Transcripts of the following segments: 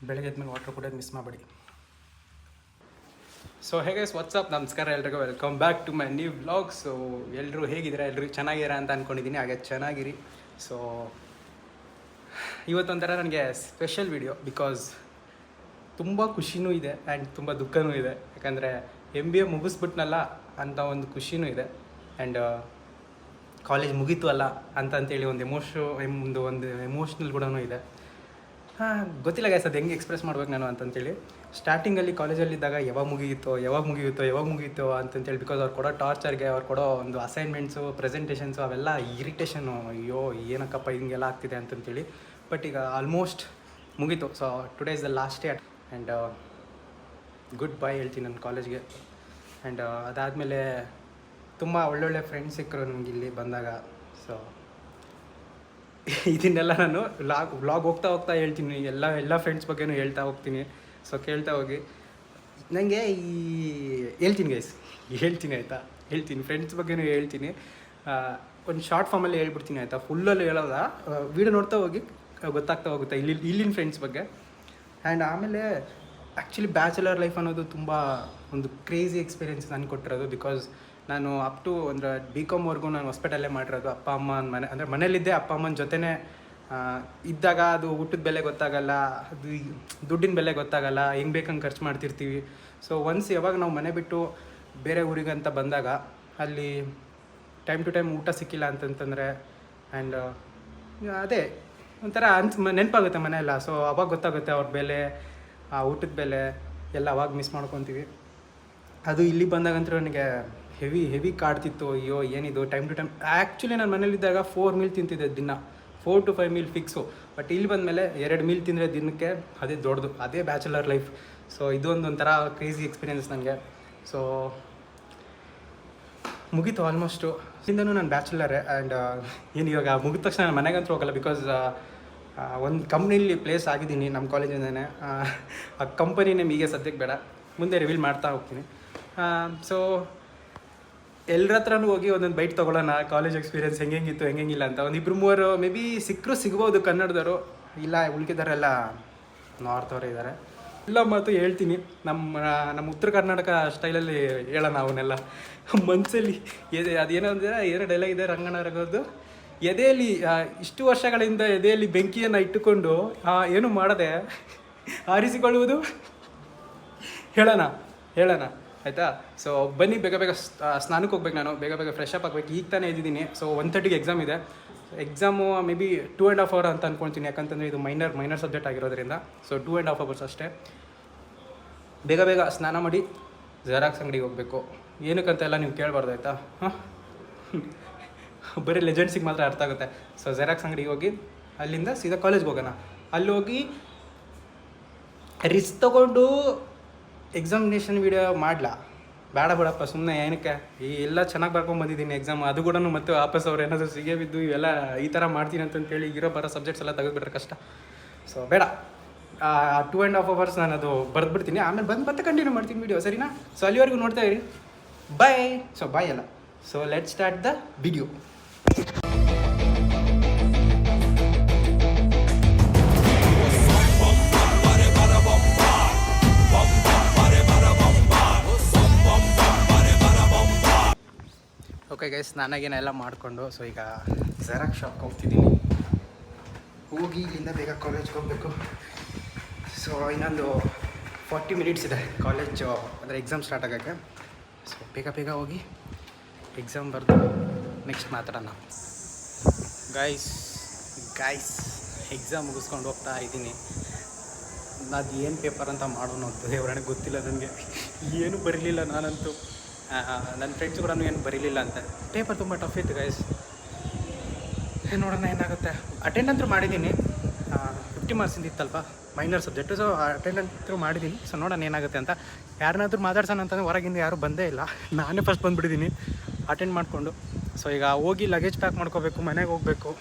ಬೆಳಗ್ಗೆ ಎದ್ಮೇಲೆ ವಾಟರ್ ಕುಡಿಯೋದು ಮಿಸ್ ಮಾಡಬೇಡಿ. ಸೊ ಹೇಗೆ ವಾಟ್ಸಪ್ ನಮಸ್ಕಾರ ಎಲ್ರಿಗೂ, welcome back to my new vlog. So ಎಲ್ಲರೂ ಹೇಗಿದ್ದೀರಾ? ಎಲ್ಲರೂ ಚೆನ್ನಾಗಿದ್ದೀರಾ ಅಂತ ಅಂದ್ಕೊಂಡಿದ್ದೀನಿ. ಹಾಗೆ ಚೆನ್ನಾಗಿರಿ. ಸೊ ಇವತ್ತೊಂಥರ ನನಗೆ ಸ್ಪೆಷಲ್ ವಿಡಿಯೋ, ಬಿಕಾಸ್ ತುಂಬ ಖುಷಿನೂ ಇದೆ ಆ್ಯಂಡ್ ತುಂಬ ದುಃಖನೂ ಇದೆ. ಯಾಕಂದರೆ MBA ಮುಗಿಸ್ಬಿಟ್ನಲ್ಲ ಅಂತ ಒಂದು ಖುಷಿನೂ ಇದೆ, ಆ್ಯಂಡ್ ಕಾಲೇಜ್ ಮುಗೀತು ಅಲ್ಲ ಅಂತೇಳಿ ಒಂದು ಎಮೋಷ್ನಲ್ ಕೂಡ ಇದೆ. ಗೊತ್ತಿಲ್ಲ ಗೈಸ್ ಅದು ಹೆಂಗೆ ಎಕ್ಸ್ಪ್ರೆಸ್ ಮಾಡ್ಬೇಕು ನಾನು ಅಂತಂತೇಳಿ. ಸ್ಟಾರ್ಟಿಂಗಲ್ಲಿ ಕಾಲೇಜಲ್ಲಿದ್ದಾಗ ಯಾವಾಗ ಮುಗಿಯುತ್ತೋ ಅಂತಂತೇಳಿ, ಬಿಕಾಸ್ ಅವ್ರು ಕೊಡೋ ಟಾರ್ಚರ್ಗೆ, ಅವ್ರು ಕೊಡೋ ಒಂದು ಅಸೈನ್ಮೆಂಟ್ಸು, ಪ್ರೆಸೆಂಟೇಷನ್ಸು ಅವೆಲ್ಲ ಇರಿಟೇಷನು. ಅಯ್ಯೋ ಏನಕ್ಕಪ್ಪ ಹಿಂಗೆಲ್ಲ ಆಗ್ತಿದೆ ಅಂತಂತೇಳಿ. ಬಟ್ ಈಗ ಆಲ್ಮೋಸ್ಟ್ ಮುಗೀತು. So today is the last day and good bye ಹೇಳ್ತೀನಿ ನನ್ನ ಕಾಲೇಜ್ಗೆ. ಆ್ಯಂಡ್ ಅದಾದಮೇಲೆ ತುಂಬ ಒಳ್ಳೊಳ್ಳೆ ಫ್ರೆಂಡ್ಸ್ ಸಿಕ್ಕರು ನನಗೆ ಇಲ್ಲಿ ಬಂದಾಗ. ಸೊ ಇದನ್ನೆಲ್ಲ ನಾನು ವ್ಲಾಗ್ ಹೋಗ್ತಾ ಹೇಳ್ತೀನಿ. ಎಲ್ಲ ಫ್ರೆಂಡ್ಸ್ ಬಗ್ಗೆನೂ ಹೇಳ್ತಾ ಹೋಗ್ತೀನಿ. ಸೊ ಕೇಳ್ತಾ ಹೋಗಿ. ನನಗೆ ಹೇಳ್ತೀನಿ ಗೈಸ್, ಹೇಳ್ತೀನಿ ಫ್ರೆಂಡ್ಸ್ ಬಗ್ಗೆನೂ ಹೇಳ್ತೀನಿ. ಒಂದು ಶಾರ್ಟ್ ಫಾರ್ಮಲ್ಲಿ ಹೇಳ್ಬಿಡ್ತೀನಿ ಆಯಿತಾ, ಫುಲ್ಲಲ್ಲಿ ಹೇಳೋಲ್ಲ. ವೀಡಿಯೋ ನೋಡ್ತಾ ಹೋಗಿ ಗೊತ್ತಾಗ್ತಾ ಹೋಗುತ್ತೆ ಇಲ್ಲಿನ ಫ್ರೆಂಡ್ಸ್ ಬಗ್ಗೆ. ಆ್ಯಂಡ್ ಆಮೇಲೆ ಆ್ಯಕ್ಚುಲಿ ಬ್ಯಾಚುಲರ್ ಲೈಫ್ ಅನ್ನೋದು ತುಂಬ ಒಂದು ಕ್ರೇಜಿ ಎಕ್ಸ್ಪೀರಿಯೆನ್ಸ್ ನನಗೆ ಕೊಟ್ಟಿರೋದು. ಬಿಕಾಸ್ ನಾನು ಅಪ್ ಟು ಅಂದರೆ BComವರೆಗೂ ನಾನು ಹಾಸ್ಪಿಟಲ್ಲೇ ಮಾಡಿರೋದು. ಅಪ್ಪ ಅಮ್ಮನ ಮನೆ ಅಂದರೆ ಮನೇಲಿದ್ದೆ, ಅಪ್ಪ ಅಮ್ಮನ ಜೊತೆನೇ ಇದ್ದಾಗ ಅದು ಊಟದ ಬೆಲೆ ಗೊತ್ತಾಗಲ್ಲ, ಅದು ದುಡ್ಡಿನ ಬೆಲೆ ಗೊತ್ತಾಗಲ್ಲ, ಹೆಂಗೆ ಬೇಕಂಗೆ ಖರ್ಚು ಮಾಡ್ತಿರ್ತೀವಿ. ಸೊ ಒನ್ಸ್ ಯಾವಾಗ ನಾವು ಮನೆ ಬಿಟ್ಟು ಬೇರೆ ಊರಿಗಂತ ಬಂದಾಗ ಅಲ್ಲಿ ಟೈಮ್ ಟು ಟೈಮ್ ಊಟ ಸಿಕ್ಕಿಲ್ಲ ಅಂತಂತಂದರೆ, ಆ್ಯಂಡ್ ಅದೇ ಒಂಥರ ನೆನಪಾಗುತ್ತೆ ಮನೆಯೆಲ್ಲ. ಸೊ ಅವಾಗ ಗೊತ್ತಾಗುತ್ತೆ ಅವ್ರ ಬೆಲೆ, ಆ ಊಟದ ಬೆಲೆ ಎಲ್ಲ ಅವಾಗ ಮಿಸ್ ಮಾಡ್ಕೊತೀವಿ. ಅದು ಇಲ್ಲಿ ಬಂದಾಗಂತೂ ನನಗೆ ಹೆವಿ ಕಾಡ್ತಿತ್ತು. ಅಯ್ಯೋ ಏನಿದು ಟೈಮ್ ಟು ಟೈಮ್. ಆ್ಯಕ್ಚುಲಿ ನಾನು ಮನೇಲಿದ್ದಾಗ 4 ಮೀಲ್ ತಿಂತಿದ್ದೆ ದಿನ, 4 to 5 ಮೀಲ್ ಫಿಕ್ಸು. ಬಟ್ ಇಲ್ಲಿ ಬಂದಮೇಲೆ 2 ಮೀಲ್ ತಿಂದರೆ ದಿನಕ್ಕೆ, ಅದೇ ದೊಡ್ಡದು, ಅದೇ ಬ್ಯಾಚುಲರ್ ಲೈಫ್. ಸೊ ಇದೊಂದೊಂಥರ ಕ್ರೇಜಿ ಎಕ್ಸ್ಪೀರಿಯೆನ್ಸ್ ನನಗೆ. ಸೊ ಮುಗೀತು ಆಲ್ಮೋಸ್ಟು. ಇಂದನೂ ನಾನು ಬ್ಯಾಚುಲರೇ. ಆ್ಯಂಡ್ ಏನು ಇವಾಗ ಮುಗಿದ ತಕ್ಷಣ ನಾನು ಮನೆಗಂತೂ ಹೋಗಲ್ಲ. ಬಿಕಾಸ್ ಒಂದು ಕಂಪ್ನಿಲಿ ಪ್ಲೇಸ್ ಆಗಿದ್ದೀನಿ ನಮ್ಮ ಕಾಲೇಜಿಂದನೇ. ಆ ಕಂಪನಿ ನೇಮ್ ಈಗ ಸದ್ಯಕ್ಕೆ ಬೇಡ, ಮುಂದೆ ರಿವೀಲ್ ಮಾಡ್ತಾ ಹೋಗ್ತೀನಿ. ಸೊ ಎಲ್ಲರ ಹತ್ರನೂ ಹೋಗಿ ಒಂದೊಂದು ಬೈಟ್ ತೊಗೊಳ್ಳೋಣ, ಕಾಲೇಜ್ ಎಕ್ಸ್ಪೀರಿಯೆನ್ಸ್ ಹೆಂಗಿಲ್ಲ ಅಂತ. ಒಂದು 2-3 ಮೇ ಬಿ ಸಿಗ್ಬೋದು ಕನ್ನಡದವರು, ಇಲ್ಲ ಉಳ್ಕಿದಾರೆಲ್ಲ ನಾರ್ತವರೇ ಇದ್ದಾರೆ. ಎಲ್ಲ ಮಾತು ಹೇಳ್ತೀನಿ ನಮ್ಮ ಉತ್ತರ ಕರ್ನಾಟಕ ಸ್ಟೈಲಲ್ಲಿ ಹೇಳೋಣ ಅವನ್ನೆಲ್ಲ ಮನಸ್ಸಲ್ಲಿ. ಅದೇನೋ ಡೈಲಾಗ್ ಇದೆ ರಂಗಣ್ಣ ರಘೋದು, ಎದೆಯಲ್ಲಿ ಇಷ್ಟು ವರ್ಷಗಳಿಂದ ಎದೆಯಲ್ಲಿ ಬೆಂಕಿಯನ್ನು ಇಟ್ಟುಕೊಂಡು ಏನು ಮಾಡದೆ ಆರಿಸಿಕೊಳ್ಳುವುದು. ಹೇಳೋಣ ಆಯಿತಾ. ಸೊ ಬನ್ನಿ, ಬೇಗ ಸ್ನಾನಕ್ಕೆ ಹೋಗ್ಬೇಕು. ನಾನು ಬೇಗ ಫ್ರೆಶ್ ಅಪ್ ಆಗಬೇಕು. ಈಗ ತಾನೇ ಇದ್ದೀನಿ. ಸೊ 1:30ಗೆ ಎಕ್ಸಾಮ್ ಇದೆ. ಎಕ್ಸಾಮು ಮೇ ಬಿ 2.5 hour ಅಂತ ಅಂದ್ಕೊಳ್ತೀನಿ. ಯಾಕಂತಂದರೆ ಇದು ಮೈನರ್ ಸಬ್ಜೆಕ್ಟ್ ಆಗಿರೋದ್ರಿಂದ. ಸೊ 2.5 hours ಅಷ್ಟೇ. ಬೇಗ ಸ್ನಾನ ಮಾಡಿ ಜೆರಾಕ್ಸ್ ಅಂಗಡಿಗೆ ಹೋಗಬೇಕು. ಏನಕ್ಕಂತೆಲ್ಲ ನೀವು ಕೇಳಬಾರ್ದು ಆಯಿತಾ. ಬರೀ ಲೆಜೆಂಡ್ಸಿಗೆ ಮಾತ್ರ ಅರ್ಥ ಆಗುತ್ತೆ. ಸೊ ಜೆರಾಕ್ಸ್ ಅಂಗಡಿಗೆ ಹೋಗಿ ಅಲ್ಲಿಂದ ಸೀದಾ ಕಾಲೇಜ್ಗೆ ಹೋಗೋಣ. ಅಲ್ಲಿ ಹೋಗಿ ರಿಸ್ಕ್ ತೊಗೊಂಡು ಎಕ್ಸಾಮಿನೇಷನ್ ವೀಡಿಯೋ ಮಾಡಲ, ಬೇಡ ಬಿಡಪ್ಪ ಸುಮ್ಮನೆ ಏನಕ್ಕೆ. ಎಲ್ಲ ಚೆನ್ನಾಗಿ ಬರ್ಕೊಂಡ್ಬಂದಿದ್ದೀನಿ ಎಕ್ಸಾಮ್, ಅದು ಕೂಡ ಮತ್ತೆ ವಾಪಸ್ ಅವ್ರು ಏನಾದರೂ ಸಿಗೇ ಬಿದ್ದು ಇವೆಲ್ಲ ಈ ಥರ ಮಾಡ್ತೀನಿ ಅಂತೇಳಿ ಬರೋ ಸಬ್ಜೆಕ್ಟ್ಸ್ ಎಲ್ಲ ತೆಗೆದುಬಿಟ್ರೆ ಕಷ್ಟ. ಸೊ ಬೇಡ, 2.5 hours ನಾನು ಅದು ಬರೆದ್ಬಿಡ್ತೀನಿ. ಆಮೇಲೆ ಮತ್ತೆ ಕಂಟಿನ್ಯೂ ಮಾಡ್ತೀನಿ ವೀಡಿಯೋ, ಸರಿನಾ? ಸೊ ಅಲ್ಲಿವರೆಗೂ ನೋಡ್ತಾ ಇರಿ. ಬಾಯ್. ಸೊ ಬಾಯ್ ಅಲ್ಲ, so let start the video. Okay guys, ಸ್ನಾನಾಗೇನೆಲ್ಲ ಮಾಡಿಕೊಂಡು ಸೊ ಈಗ ಜೆರಾಕ್ಸ್ ಶಾಪ್ಗೆ ಹೋಗ್ತಿದ್ದೀನಿ. ಹೋಗಿ ಇಲ್ಲಿಂದ ಬೇಗ ಕಾಲೇಜ್ಗೆ ಹೋಗಬೇಕು. ಸೊ ಇನ್ನೊಂದು 40 minutes ಇದೆ ಕಾಲೇಜು, ಅಂದರೆ ಎಕ್ಸಾಮ್ ಸ್ಟಾರ್ಟ್ ಆಗೋಕ್ಕೆ. ಸೊ ಬೇಗ ಹೋಗಿ ಎಕ್ಸಾಮ್ ಬರೆದು ನೆಕ್ಸ್ಟ್ ಮಾತಾಡೋಣ. ಗೈಸ್ ಎಕ್ಸಾಮ್ ಮುಗಿಸ್ಕೊಂಡು ಹೋಗ್ತಾ ಇದ್ದೀನಿ. ಅದು ಏನು ಪೇಪರ್ ಅಂತ ಮಾಡೋಣ ಅಂತ ದೇವರನಿಗೆ ಗೊತ್ತಿಲ್ಲ. ನನಗೆ ಏನೂ ಬರೀಲಿಲ್ಲ ನಾನಂತೂ. ನನ್ನ ಫ್ರೆಂಡ್ಸ್ ಕೂಡ ಏನು ಬರೀಲಿಲ್ಲ ಅಂತ. ಪೇಪರ್ ತುಂಬ ಟಫ್ ಇತ್ತು ಗೈಸ್. ನೋಡೋಣ ಏನಾಗುತ್ತೆ. ಅಟೆಂಡ್ ಅಂತೂ ಮಾಡಿದ್ದೀನಿ, 50 marks ಇತ್ತಲ್ವ, ಮೈನರ್ ಸಬ್ಜೆಕ್ಟು. ಸೊ ಅಟೆಂಡ್ ಅಂತೂ ಮಾಡಿದ್ದೀನಿ. ಸೊ ನೋಡೋಣ ಏನಾಗುತ್ತೆ ಅಂತ. ಯಾರನ್ನಾದ್ರೂ ಮಾತಾಡ್ಸೋಣ ಅಂತಂದರೆ ಹೊರಗಿಂದ ಯಾರೂ ಬಂದೇ ಇಲ್ಲ. ನಾನೇ ಫಸ್ಟ್ ಬಂದುಬಿಟ್ಟಿದ್ದೀನಿ ಅಟೆಂಡ್ ಮಾಡಿಕೊಂಡು. ಸೊ ಈಗ ಹೋಗಿ ಲಗೇಜ್ ಪ್ಯಾಕ್ ಮಾಡ್ಕೋಬೇಕು, ಮನೆಗೆ ಹೋಗಬೇಕು.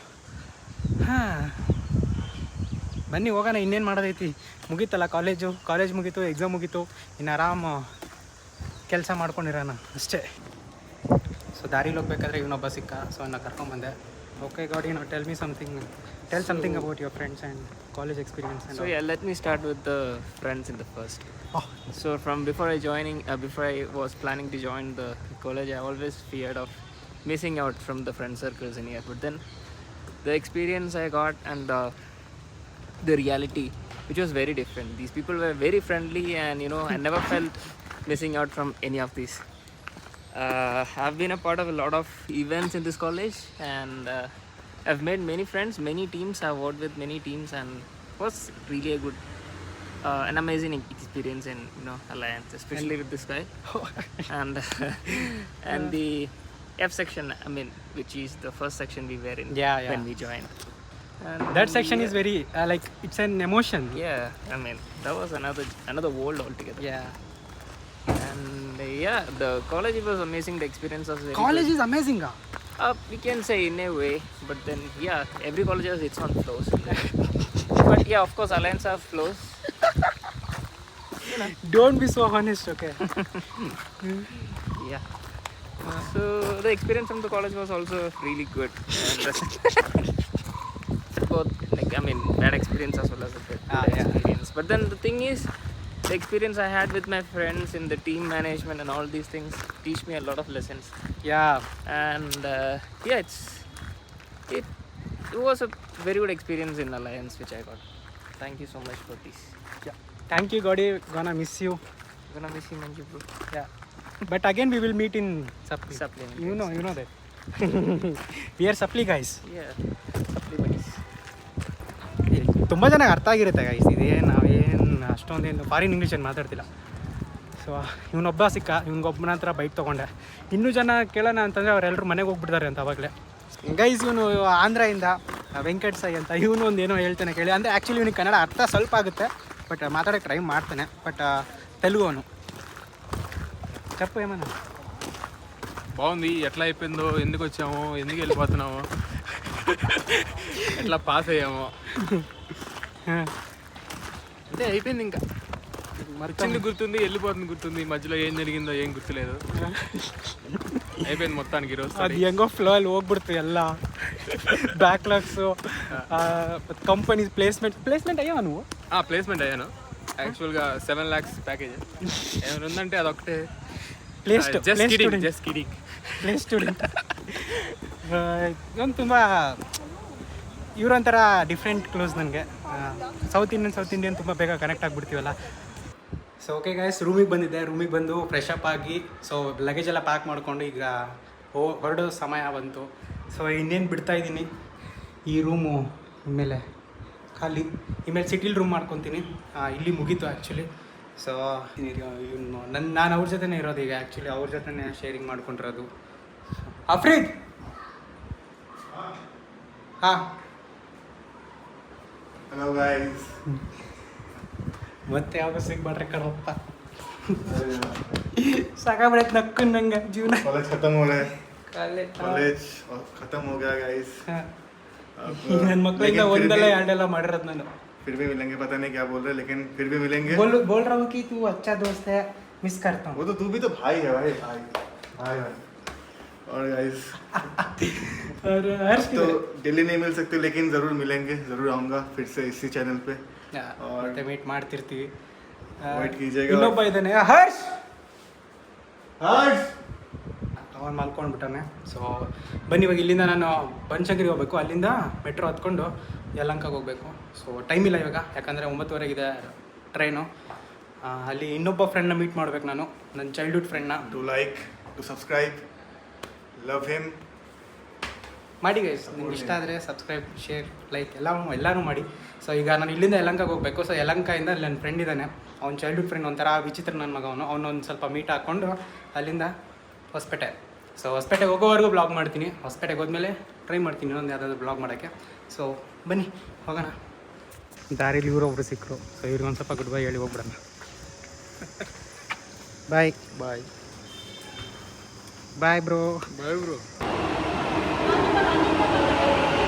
ಬನ್ನಿ ಹೋಗೋಣ. ಇನ್ನೇನು ಮಾಡೋದೈತಿ, ಮುಗೀತಲ್ಲ ಕಾಲೇಜ್ ಮುಗೀತು, ಎಕ್ಸಾಮ್ ಮುಗೀತು. ಇನ್ನು ಆರಾಮ ಕೆಲಸ ಮಾಡ್ಕೊಂಡಿರೋಣ ಅಷ್ಟೇ. ಸೊ ದಾರಿಲಿ ಹೋಗ್ಬೇಕಾದ್ರೆ ಇವನೊಬ್ಬ ಸಿಕ್ಕ. ಸೊ ಅವನ್ನ ಕರ್ಕೊಂಬಂದೆ. Okay, Gaudi, now tell me something. Tell something about your friends and college experience. And So all. yeah, let me start with the friends in the first. Oh. So from before I was planning to join the college, I always feared of missing out from the friend circles in here. But then the experience I got and the reality, which was very different. These people were very friendly, and I never felt missing out from any of these. I've been a part of a lot of events in this college, and I've made many friends, many teams. I've worked with many teams, and it was really a good, an amazing experience in Alliance, especially with this guy, and and the F section. I mean, which is the first section we were in when we joined. And That section is very like it's an emotion. Yeah, I mean that was another world altogether. Yeah. And yeah, the college was amazing. The experience was very College good. is amazing. We can say in a way, but then yeah, every college has its own flaws. But yeah, of course, Alliance have flaws. Don't be so honest, okay? Yeah. So the experience from the college was also really good. And both, like, I mean, bad experience as well as a good experience. But then the thing is, the experience I had with my friends in the team management and all these things teach me a lot of lessons. Yeah. And yeah, it was a very good experience in Alliance which I got. Thank you so much for this. Yeah. Thank you, Gaudi. Gonna miss you. Gonna miss you, Manju bro. Yeah. But again, we will meet in Supply. Supply. You know that. We are Supply guys. Yeah. Supply buddies. ತುಂಬ ಚೆನ್ನಾಗಿ ಅರ್ಥ ಆಗಿರುತ್ತೆ guys. ಇದೇನು ನಾವೇನು ಅಷ್ಟೊಂದೇನು foreign English ಏನು ಮಾತಾಡ್ತಿಲ್ಲ. So ಇವನೊಬ್ಬ ಸಿಕ್ಕ, ಇವನಿಗೊಬ್ಬನ ಹತ್ರ ಬೈಕ್ ತೊಗೊಂಡೆ. ಇನ್ನೂ ಜನ ಕೇಳೋಣ ಅಂತಂದರೆ ಅವರೆಲ್ಲರೂ ಮನೆಗೆ ಹೋಗ್ಬಿಡ್ತಾರೆ ಅಂತ ಅವಾಗಲೇ. ಗೈಸ್ ಇವನು ಆಂಧ್ರದಿಂದ ವೆಂಕಟ್ ಸೈ ಅಂತ ಇವನು ಒಂದು ಏನೋ ಹೇಳ್ತಾನೆ ಕೇಳಿ. ಅಂದರೆ ಆ್ಯಕ್ಚುಲಿ ಇವನಿಗೆ ಕನ್ನಡ ಅರ್ಥ ಸ್ವಲ್ಪ ಆಗುತ್ತೆ, ಬಟ್ ಮಾತಾಡೋಕ್ಕೆ ಟ್ರೈ ಮಾಡ್ತಾನೆ. బట్ తెలుగు ಅವನು. చెప్పు ఏమన్నా. బాగుంది. ఎట్లా అయిపోయిందో, ఎందుకు వచ్చామో, ఎందుకు వెళ్ళిపోతున్నామో, ఎట్లా పాస్ అయ్యామో అంటే అయిపోయింది. ఇంకా వచ్చింది గుర్తుంది, వెళ్ళిపోతుంది గుర్తుంది, మధ్యలో ఏం జరిగిందో ఏం గుర్తులేదు. అయిపోయింది మొత్తానికి ఈరోజు. ಅದು ಹೆಂಗೋ ಫ್ಲೋ ಅಲ್ಲಿ ಹೋಗ್ಬಿಡ್ತು ಎಲ್ಲ. ಬ್ಯಾಕ್ಲಾಗ್ಸು, ಕಂಪನೀಸ್ ಪ್ಲೇಸ್ಮೆಂಟ್ ಅಯ್ಯೋ నువ్వు? ప్లేస్మెంట్ అయ్యాను. యాక్చువల్గా 7 lakhs ప్యాకేజ్ ఏమైనా ఉందంటే అదొకటే. Just kidding. Play student. ಇವನು ತುಂಬ ಇವರೊಂಥರ ಡಿಫ್ರೆಂಟ್ ಕ್ಲೋಸ್ ನನಗೆ. ಸೌತ್ ಇಂಡಿಯನ್ ತುಂಬ ಬೇಗ ಕನೆಕ್ಟ್ ಆಗಿಬಿಡ್ತೀವಲ್ಲ. ಸೊ ಓಕೆ ಗೈಸ್, ರೂಮಿಗೆ ಬಂದಿದ್ದೆ. ರೂಮಿಗೆ ಬಂದು ಫ್ರೆಶ್ ಅಪ್ ಆಗಿ ಸೊ ಲಗೇಜ್ ಎಲ್ಲ ಪ್ಯಾಕ್ ಮಾಡಿಕೊಂಡು ಈಗ ಹೊರಡೋ ಸಮಯ ಬಂತು. ಸೊ ಇನ್ನೇನು ಬಿಡ್ತಾ ಇದ್ದೀನಿ. ಈ ರೂಮು ಇನ್ಮೇಲೆ ಖಾಲಿ. ಇನ್ಮೇಲೆ ಸಿಟಿಲಿ ರೂಮ್ ಮಾಡ್ಕೊತೀನಿ. ಇಲ್ಲಿ ಮುಗೀತು ಆ್ಯಕ್ಚುಲಿ. ಸೊ ಇವನು ನಾನು ಅವ್ರ ಜೊತೆನೇ ಇರೋದು ಈಗ. ಆ್ಯಕ್ಚುಲಿ ಅವ್ರ ಜೊತೆನೇ ಶೇರಿಂಗ್ ಮಾಡ್ಕೊಂಡಿರೋದು. ಅಫ್ರೀದ್, ಹಾಂ Hello guys. ಮತ್ತೆ ಯಾವಾಗ ಸಿಗ್ಬಾಡ್ರಿ ಕಣಪ್ಪ. ಸಾಕಾಗ್ಬಿಡೈತೆ ನಕ್ಕು ನಂಗೆ ಜೀವನ. कॉलेज खत्म हो रहा है. ಕಾಲೇಜ್ खत्म हो गया गाइस. ನನ್ನ ಮಕ್ಕಳಿಂದ ಒಂದಲ್ಲ ಎರಡೆಲ್ಲ ಮಾಡಿರೋದು ನಾನು. फिर भी मिलेंगे, पता नहीं क्या बोल रहे, लेकिन फिर भी मिलेंगे. बोल रहा हूँ कि तू अच्छा दोस्त है, मिस करता हूँ. वो तो तू भी तो भाई है भाई. भाई. और गाइस और हर्ष तो डेली नहीं मिल सकते, लेकिन जरूर मिलेंगे. जरूर आऊंगा फिर से इसी चैनल पे. और ಮೀಟ್ ಮಾಡ್ತಿರ್ತೀವಿ. वेट कीजिएगा. ಇನ್ನೊಬ್ಬ ಇದ್ದಾನೆ ಹರ್ಷ್. हर्ष ಅವನು ಮಲ್ಕೊಂಡ್ಬಿಟ್ಟಾನೆ. ಸೊ ಬನ್ನಿ, ಇವಾಗ ಇಲ್ಲಿಂದ ನಾನು ಬನಶಂಕರಿಗೆ ಹೋಗ್ಬೇಕು. ಅಲ್ಲಿಂದ ಮೆಟ್ರೋ ಹತ್ಕೊಂಡು ಯಲಹಂಕಕ್ಕೆ ಹೋಗಬೇಕು. ಸೊ ಟೈಮ್ ಇಲ್ಲ ಇವಾಗ, ಯಾಕಂದರೆ 9:30 ಟ್ರೈನು. ಅಲ್ಲಿ ಇನ್ನೊಬ್ಬ ಫ್ರೆಂಡ್ನ ಮೀಟ್ ಮಾಡ್ಬೇಕು ನಾನು, ನನ್ನ ಚೈಲ್ಡ್ಹುಡ್ ಫ್ರೆಂಡ್ನ. To like, to subscribe, love him ಮಾಡಿ ಗೈಸ್. ನಿಮ್ಗೆ ಇಷ್ಟ ಆದರೆ ಸಬ್ಸ್ಕ್ರೈಬ್, ಶೇರ್, ಲೈಕ್ ಎಲ್ಲನೂ ಮಾಡಿ. ಸೊ ಈಗ ನಾನು ಇಲ್ಲಿಂದ ಯಲಹಂಕಕ್ಕೆ ಹೋಗಬೇಕು. ಸೊ ಯಲಹಂಕದಿಂದ ಅಲ್ಲಿ ನನ್ನ ಫ್ರೆಂಡ್ ಇದ್ದಾನೆ, ಅವ್ನು ಚೈಲ್ಡ್ಹುಡ್ ಫ್ರೆಂಡ್, ಒಂಥರ ವಿಚಿತ್ರ ನನ್ನ ಮಗ ಅವನು. ಅವನೊಂದು ಸ್ವಲ್ಪ ಮೀಟ್ ಹಾಕ್ಕೊಂಡು ಅಲ್ಲಿಂದ ಹೊಸಪೇಟೆ. ಸೊ ಹೊಸಪೇಟೆಗೆ ಹೋಗೋವರೆಗೂ ಬ್ಲಾಗ್ ಮಾಡ್ತೀನಿ. ಹೊಸಪೇಟೆಗೆ ಹೋದ್ಮೇಲೆ ಟ್ರೈ ಮಾಡ್ತೀನಿ ಇನ್ನೊಂದು ಯಾವುದಾದ್ರು ಬ್ಲಾಗ್ ಮಾಡೋಕ್ಕೆ. ಸೊ ಬನ್ನಿ ಹೋಗೋಣ. ದಾರಿಲಿ ಇವರೊಬ್ರು ಸಿಕ್ಕರು. ಸೊ ಇವ್ರಿಗೊಂದು ಸ್ವಲ್ಪ ಗುಡ್ ಬೈ ಹೇಳಿ ಹೋಗ್ಬಿಡೋಣ. Bye bye bye bro. Bye bro.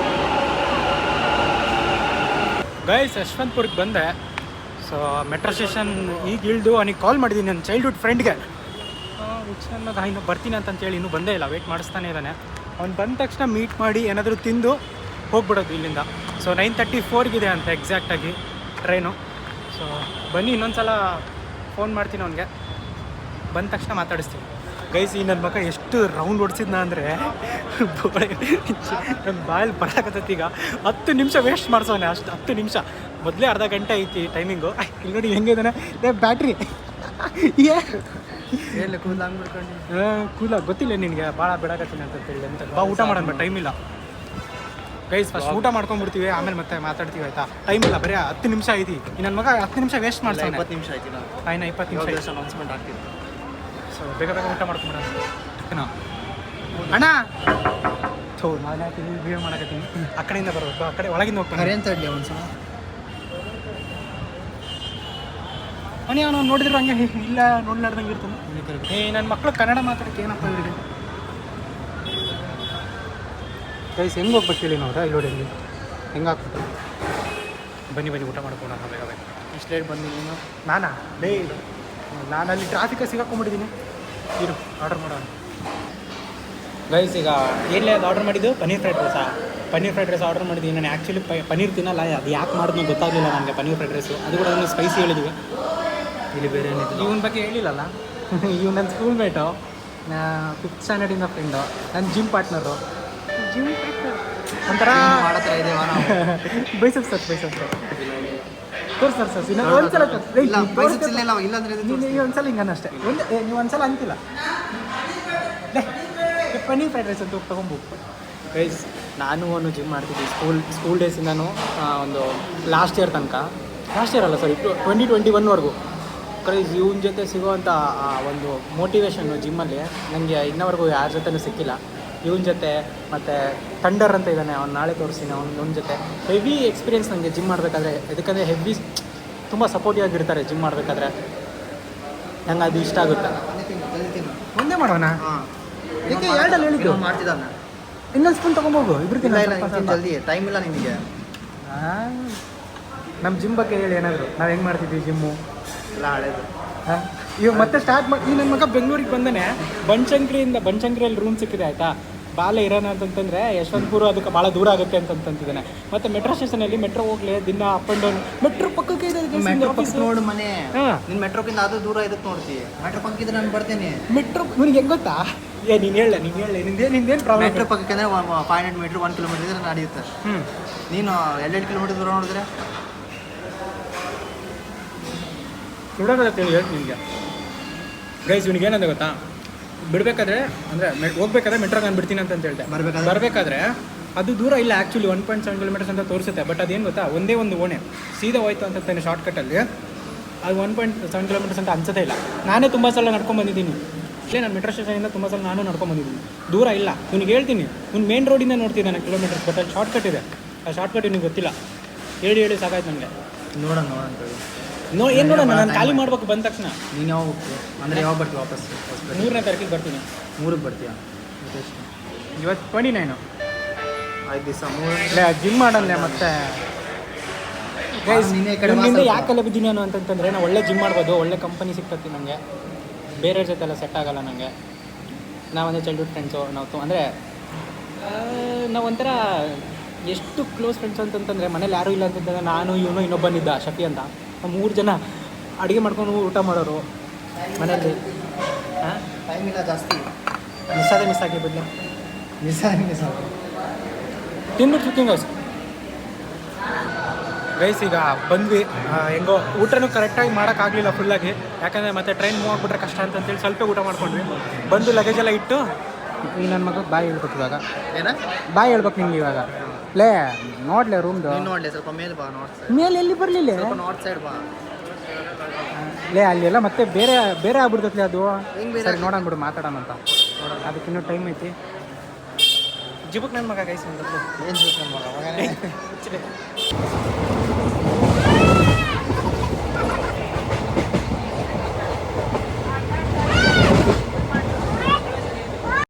Guys ಯಶವಂತಪುರಕ್ಕೆ ಬಂದೆ. ಸೊ ಮೆಟ್ರೋ ಸ್ಟೇಷನ್ ಈಗ ಇಳಿದು ಅವನಿಗೆ ಕಾಲ್ ಮಾಡಿದ್ದೀನಿ, ನನ್ನ ಚೈಲ್ಡ್ಹುಡ್ ಫ್ರೆಂಡ್ಗೆ. ಇನ್ನೂ ಬರ್ತೀನಿ ಅಂತಂತೇಳಿ ಇನ್ನೂ ಬಂದೇ ಇಲ್ಲ, ವೆಯ್ಟ್ ಮಾಡಿಸ್ತಾನೆ ಇದ್ದಾನೆ. ಅವ್ನು ಬಂದ ತಕ್ಷಣ ಮೀಟ್ ಮಾಡಿ ಏನಾದರೂ ತಿಂದು ಹೋಗ್ಬಿಡೋದು ಇಲ್ಲಿಂದ. ಸೊ 9:34 ಅಂತ ಎಕ್ಸಾಕ್ಟಾಗಿ ಟ್ರೈನು. ಸೊ ಬನ್ನಿ, ಇನ್ನೊಂದು ಸಲ ಫೋನ್ ಮಾಡ್ತೀನಿ ಅವ್ನಿಗೆ, ಬಂದ ತಕ್ಷಣ ಮಾತಾಡಿಸ್ತೀನಿ. ಗೈಸ್, ಈ ನನ್ನ ಮಗ ಎಷ್ಟು ರೌಂಡ್ ಹೊಡ್ಸಿದ್ನ ಅಂದರೆ ನನ್ನ ಬಾಯಲ್ಲಿ ಬರೋಕತ್ತೈತಿ. ಈಗ 10 ನಿಮಿಷ ವೇಸ್ಟ್ ಮಾಡಿಸೋನೆ, ಅಷ್ಟು 10 ನಿಮಿಷ. ಮೊದಲೇ ಅರ್ಧ ಗಂಟೆ ಐತಿ ಟೈಮಿಂಗು. ಇಲ್ಲಿ ನೋಡಿ ಹೆಂಗಿದಾನೆ ಬ್ಯಾಟ್ರಿ. ಎಲ್ಲ ಕೂಲ್ ಹಂಗ್ಬಿಡ್ಕೊಂಡು ಕೂಲ ಗೊತ್ತಿಲ್ಲ ನಿನಗೆ, ಭಾಳ ಬಿಡಕತ್ತೀನಿ ಅಂತ ಹೇಳಿ ಅಂತ. ಬಾ ಊಟ ಮಾಡೋಣ, ಟೈಮ್ ಇಲ್ಲ ಗೈಸ್. ಫಸ್ಟ್ ಊಟ ಮಾಡ್ಕೊಂಡ್ಬಿಡ್ತೀವಿ, ಆಮೇಲೆ ಮತ್ತೆ ಮಾತಾಡ್ತೀವಿ ಆಯ್ತಾ. ಟೈಮ್ ಇಲ್ಲ, ಬರೀ 10 ನಿಮಿಷ ಐತಿ. ಈ ನನ್ನ ಮಗ 10 ನಿಮಿಷ ವೇಸ್ಟ್ ಮಾಡ್ತಾನೆ. 20 ನಿಮಿಷ ಆಯ್ತು ನಾವು 20 ನಿಮಿಷ ಅನೌನ್ಸ್ಮೆಂಟ್ ಆಗ್ತಿತ್ತು. ಸೊ ಬೇಗ ಬೇಗ ಊಟ ಮಾಡ್ಕೊಂಬಿಡ ಅಣ್ಣ. ಥೋ, ನಾನು ಹಾಕಿದ್ದೀನಿ, ವೀಡಿಯೋ ಮಾಡಕತ್ತೀನಿ. ಆ ಕಡೆಯಿಂದ ಬರಬೇಕು, ಆ ಕಡೆ ಒಳಗಿಂದ ಹೋಗ್ತಾನೆ ಅಂತ ಹೇಳಿ ಒಂದು ಸಲ ಮನೆ ಅವನು ನೋಡಿದ್ರೆ ಹಂಗೆ ಇಲ್ಲ ನೋಡ್ಲಾರ್ದಂಗೆ ಇರ್ತಾನೆ. ನನ್ನ ಮಕ್ಕಳು ಕನ್ನಡ ಮಾತಾಡಕ್ಕೆ ಏನಪ್ಪ ಇವ್ರಿಗೆ. ಗೈಸ್ ಹೆಂಗೆ ಹೋಗ್ಬೇಕು ಹೇಳಿ ನಾವು ಇಲ್ಲಿ ನೋಡಿ ಹೆಂಗೆ ಹಾಕ್ಬಿಟ್ಟು. ಬನ್ನಿ ಊಟ ಮಾಡ್ಕೊಂಡು ನಾವು ಬೇಗ ಬೇಗ. ಇಷ್ಟು ಲೇಟ್ ಬಂದು ನೀನು ನಾನಾ ನಾನು ಅಲ್ಲಿ ಟ್ರಾಫಿಕ್ ಸಿಗಾಕೊಂಡ್ಬಿಟ್ಟಿದ್ದೀನಿ. ಇರು ಆರ್ಡರ್ ಮಾಡೋಣ. ಗೈಸ್, ಈಗ ಏನೇ ಅದು ಆರ್ಡರ್ ಮಾಡಿದ್ದು ಪನ್ನೀರ್ ಫ್ರೈಡ್ ರೈಸ್ ಆರ್ಡರ್ ಮಾಡಿದ್ದೀನಿ. ನಾನು ಆ್ಯಕ್ಚುಲಿ ಪನ್ನೀರ್ ತಿನ್ನಲ್ಲ, ಅದು ಯಾಕೆ ಮಾಡಿದ್ನೋ ಗೊತ್ತಾಗಲಿಲ್ಲ ನನಗೆ. ಪನ್ನೀರ್ ಫ್ರೈಡ್ ರೈಸು ಅದು ಕೂಡ ಒಂದು ಸ್ಪೈಸಿ ಹೇಳಿದ್ವಿ. ಇಲ್ಲಿ ಬೇರೆ ಏನಿಲ್ಲ. ಇವನ ಬಗ್ಗೆ ಹೇಳಿಲ್ಲಲ್ಲ, ಇವ್ ನನ್ನ ಸ್ಕೂಲ್ ಮೇಟು, 5th ಸ್ಟ್ಯಾಂಡರ್ಡಿಂದ ಫ್ರೆಂಡು, ನನ್ನ ಜಿಮ್ ಪಾರ್ಟ್ನರು. ಒಂಥರ ಮಾಡತ್ರ ಇದೇವ ನಾವು ಬೈಸಪ್ ಸರ್ ತೋರಿಸ್ತಾರೆ ಸರ್. ಒಂದ್ಸಲ ನೀವು ಒಂದ್ಸಲ ಹಿಂಗನ್ನ ಅಷ್ಟೇ. ನೀವು ಒಂದ್ಸಲ ಅಂತಿಲ್ಲ. ಪನ್ನೀರ್ ಫ್ರೈಡ್ ರೈಸ್ ಅಂತ ತೊಗೊಂಬೋದು. ಗೈಸ್, ನಾನು ಅವನು ಜಿಮ್ ಮಾಡ್ತಿದ್ವಿ ಸ್ಕೂಲ್ ಡೇಸಿಂದನೂ. ಒಂದು ಲಾಸ್ಟ್ ಇಯರ್ ಅಲ್ಲ ಸರಿ 2021ವರೆಗೂ. ಕ್ರೈಸ್, ಇವನ ಜೊತೆ ಸಿಗೋವಂಥ ಒಂದು ಮೋಟಿವೇಶನ್ನು ಜಿಮ್ಮಲ್ಲಿ ನನಗೆ ಇನ್ನವರೆಗೂ ಯಾರ ಜೊತೆನೂ ಸಿಕ್ಕಿಲ್ಲ. ಇವನ ಜೊತೆ ಮತ್ತು ಥಂಡರ್ ಅಂತ ಇದ್ದಾನೆ, ಅವ್ನು ನಾಳೆ ತೋರಿಸ್ತೀನಿ. ಅವ್ನ ಜೊತೆ ಹೆವಿ ಎಕ್ಸ್ಪೀರಿಯೆನ್ಸ್ ನನಗೆ ಜಿಮ್ ಮಾಡಬೇಕಾದ್ರೆ. ಯಾಕಂದರೆ ಹೆವಿ ತುಂಬ ಸಪೋರ್ಟಿವ್ ಆಗಿರ್ತಾರೆ ಜಿಮ್ ಮಾಡಬೇಕಾದ್ರೆ. ನಂಗೆ ಅದು ಇಷ್ಟ ಆಗುತ್ತೆ. ಒಂದೇ ಮಾಡೋಣ. ಯಾಕೆ 2 ಹೇಳಿದ್ದು ಮಾಡ್ತಿದ್ದಾನ. ಇನ್ನೊಂದು ಸ್ಪೂನ್ ತೊಗೊಂಬೋಗು. ಇಬ್ರು ಜಲ್ದಿ ಟೈಮ್ ಇಲ್ಲ ನಿಮಗೆ. ನಮ್ಮ ಜಿಮ್ ಬಗ್ಗೆ ಹೇಳಿ ಏನಾದರೂ. ನಾವು ಹೆಂಗೆ ಮಾಡ್ತಿದ್ವಿ ಜಿಮ್ಮು ಎಲ್ಲ ಹಳೇದು. ಇವಾಗ ಮತ್ತೆ ಸ್ಟಾರ್ಟ್ ಮಾಡಿ. ಈ ನನ್ನ ಮಗ ಬೆಂಗಳೂರಿಗೆ ಬಂದಾನೆ, ಬನಶಂಕರಿಯಲ್ಲಿ ರೂಮ್ ಸಿಕ್ಕಿದೆ ಆಯಿತಾ. ಬಾಲೆ ಇರೋಣ ಅಂತಂತಂದರೆ ಯಶವಂತಪುರ ಅದಕ್ಕೆ ಭಾಳ ದೂರ ಆಗುತ್ತೆ ಅಂತಂತಿದ್ದಾನೆ. ಮತ್ತು ಮೆಟ್ರೋ ಸ್ಟೇಷನಲ್ಲಿ ಮೆಟ್ರೋ ಹೋಗ್ಲಿ ದಿನ ಅಪ್ ಆ್ಯಂಡ್ ಡೌನ್. ಮೆಟ್ರೋ ಪಕ್ಕಕ್ಕೆ ಇದೆ ಮೆಟ್ರೋ ಪಕ್ಕ ನೋಡು ಮನೆ. ನಿನ್ನ ಮೆಟ್ರೋಕ್ಕಿಂತ ಅದು ದೂರ ಇದಕ್ಕೆ ನೋಡ್ತೀವಿ. ಮೆಟ್ರೋ ಪಕ್ಕಕ್ಕೆ ನಾನು ಬರ್ತೇನೆ. ಮೆಟ್ರೋ ನಿನಗೆ ಹೆಂಗೆ ಗೊತ್ತಾ? ನೀನು ಹೇಳ ನಿಂದೇನು ಪ್ರಾಬ್ಲಮ್? ಮೆಟ್ರೋ ಪಕ್ಕಕ್ಕೆ ಅಂದರೆ 500 ಮೀಟ್ರ್ 1 ಕಿಲೋಮೀಟರ್ ಇದ್ರೆ ನಡೆಯುತ್ತೆ. ನೀನು 2 ಕಿಲೋಮೀಟರ್ ದೂರ ನೋಡಿದ್ರೆ ಸುಡೋದಂತ ಹೇಳ್ತೀನಿ ನಿಮಗೆ. ಗೈಸ್, ಇವ್ನಿಗೆ ಏನಂತ ಗೊತ್ತಾ, ಬಿಡಬೇಕಾದ್ರೆ ಅಂದರೆ ಹೋಗ್ಬೇಕಾದ್ರೆ ಮೆಟ್ರೋ ನಾನು ಬಿಡ್ತೀನಿ ಅಂತ ಹೇಳ್ದೆ. ಬರಬೇಕಾದ್ರೆ ಅದು ದೂರ ಇಲ್ಲ, ಆ್ಯಕ್ಚುಲಿ 1.7 ಕಿಲೋಮೀಟರ್ಸ್ ಅಂತ ತೋರಿಸುತ್ತೆ. ಬಟ್ ಅದೇನು ಗೊತ್ತಾ, ಒಂದೇ ಒಂದು ಓಣೆ ಸೀದಾ ಹೋಯ್ತು ಅಂತಂತಾನೆ ಶಾರ್ಟ್ಕಟ್ಟಲ್ಲಿ. ಅದು 1.7 ಕಿಲೋಮೀಟರ್ಸ್ ಅಂತ ಅನ್ಸೋದೇ ಇಲ್ಲ. ನಾನೇ ತುಂಬ ಸಲ ನಡ್ಕೊಂಡ್ಬಂದಿದ್ದೀನಿ. ಇಲ್ಲೇ ನಾನು ಮೆಟ್ರೋ ಸ್ಟೇಷನಿಂದ ತುಂಬ ಸಲ ನಾನು ನಡ್ಕೊಂಡ್ಬಂದಿದ್ದೀನಿ. ದೂರ ಇಲ್ಲ. ಇವ್ನಿಗೆ ಹೇಳ್ತೀನಿ, ಇವ್ನು ಮೇನ್ ರೋಡಿಂದ ನೋಡ್ತಿದ್ದಾನೆ ಕಿಲೋಮೀಟರ್ಸ್. ಬಟ್ ಅಲ್ಲಿ ಶಾರ್ಟ್ಕಟ್ ಇದೆ. ಆ ಶಾರ್ಟ್ಕಟ್ ಇವ್ನಿಗೆ ಗೊತ್ತಿಲ್ಲ. ಹೇಳಿ ಸಾಕಾಯ್ತು ನನಗೆ. ನೋಡೋಣ ಏನು ನೋಡೋಣ, ನಾನು ಖಾಲಿ ಮಾಡ್ಬೇಕು ಬಂದ ತಕ್ಷಣ. ನೀನು ಯಾವಾಗ ಹೋಗ್ತೀವಿ ಅಂದರೆ ಯಾವಾಗ ಬರ್ತೀವಿ ವಾಪಸ್? 3ನೇ ತಾರೀಕಿಗೆ ಬರ್ತೀನಿ. 3ಕ್ಕೆ ಬರ್ತೀಯಾ? ಇವತ್ತು 29. 5 ದಿವಸ 3 ಇಲ್ಲ ಜಿಮ್ ಮಾಡೋಣ. ಮತ್ತೆ ನಿನ್ನೆ ಯಾಕೆಲ್ಲ ಬಿದ್ದೀನಿ ನಾನು ಅಂತಂತಂದರೆ, ನಾವು ಒಳ್ಳೆ ಜಿಮ್ ಮಾಡ್ಬೋದು, ಒಳ್ಳೆ ಕಂಪನಿ ಸಿಗ್ತತಿ ನನಗೆ. ಬೇರೆಯವ್ರ ಜೊತೆ ಎಲ್ಲ ಸೆಟ್ ಆಗೋಲ್ಲ ನನಗೆ. ನಾವಂದರೆ ಚೈಲ್ಡ್ಹುಡ್ ಫ್ರೆಂಡ್ಸು. ನಾವು ಅಂದರೆ ನಾವು ಒಂಥರ ಎಷ್ಟು ಕ್ಲೋಸ್ ಫ್ರೆಂಡ್ಸ್ ಅಂತಂತಂದರೆ, ಮನೇಲಿ ಯಾರೂ ಇಲ್ಲ ಅಂತಂತಂದರೆ ನಾನು ಇವನು ಇನ್ನೊಬ್ಬನಿದ್ದ ಶಫಿ ಅಂತ, ನಾವು 3 ಜನ ಅಡುಗೆ ಮಾಡ್ಕೊಂಡು ಊಟ ಮಾಡೋರು ಮನೆಯಲ್ಲಿ. ಟೈಮ್ ಇಲ್ಲ ಜಾಸ್ತಿ. ಮಿಸ್ ಆಗಿ ಬದಲು ಮಿಸ್ ತಿಂದ್ಬಿಟ್ಟು ಸುತ್ತೀನಿ ಗೈಸ್. ಈಗ ಬಂದ್ವಿ. ಹೆಂಗೋ ಊಟನೂ ಕರೆಕ್ಟಾಗಿ ಮಾಡೋಕ್ಕಾಗಲಿಲ್ಲ ಫುಲ್ಲಾಗಿ, ಯಾಕಂದರೆ ಮತ್ತೆ ಟ್ರೈನ್ ಮೂವ್ ಆಗಿಬಿಟ್ರೆ ಕಷ್ಟ ಅಂತೇಳಿ ಸ್ವಲ್ಪ ಊಟ ಮಾಡ್ಕೊಂಡ್ವಿ. ಬಂದು ಲಗೇಜೆಲ್ಲ ಇಟ್ಟು ಈ ನನ್ನ ಮಗಕ್ಕೆ ಬಾಯ್ ಹೇಳ್ಬೇಕು ಇವಾಗ. ಬಾಯ್ ಹೇಳ್ಬೇಕು ನಿಮ್ಗೆ ಇವಾಗ. ಲೇ ನೋಡ್ಲೆ ರೂಮ್ದು ನೋಡಲಿ ಸ್ವಲ್ಪ ಮೇಲೆ ಬಾ. ಮೇಲೆ ಎಲ್ಲಿ ಬರಲಿಲ್ಲ, ನಾರ್ತ್ ಸೈಡ್ ಬಾ. ಲೇ ಅಲ್ಲೆಲ್ಲ ಮತ್ತೆ ಬೇರೆ ಆಗ್ಬಿಡ್ತೈತಿ ಅದು. ಸರಿ ನೋಡೋಣ ಬಿಡು, ಮಾತಾಡೋಣ ಅಂತ. ಅದಕ್ಕೆ ಇನ್ನೂ ಟೈಮ್ ಐತಿ. ಜಿಬುಕ್ ನನ್ನ ಮಗ ಗೈಸ್. ಏನು